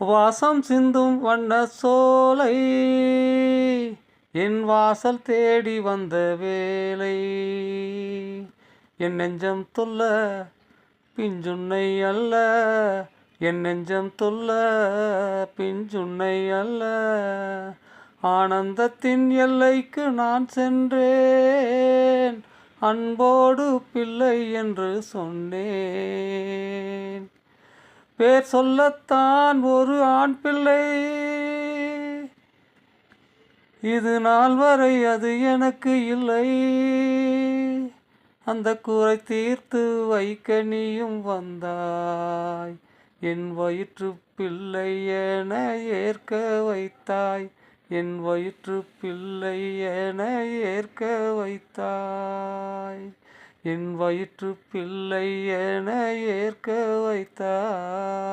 வாசம் சிந்தும் வண்ண சோலை என் வாசல் தேடி வந்த வேலை என் நெஞ்சம் தொல்ல பிஞ்சுன்னை அல்ல என் நெஞ்சம் தொல்ல பிஞ்சுன்னை அல்ல ஆனந்தத்தின் எல்லைக்கு நான் சென்றேன் அன்போடு பிள்ளை என்று சொன்னேன் பேர் சொல்லத்தான் ஒரு ஆண் பிள்ளை இது நாள் வரை அது எனக்கு இல்லை அந்த கூரை தீர்த்து வைக்க நீயும் வந்தாய் என் வயிற்று பிள்ளை என ஏற்க வைத்தாய் என் வயிற்று பிள்ளை என ஏற்க வைத்தாய் என் வயிற்று பிள்ளை என ஏற்க வைத்தாய்.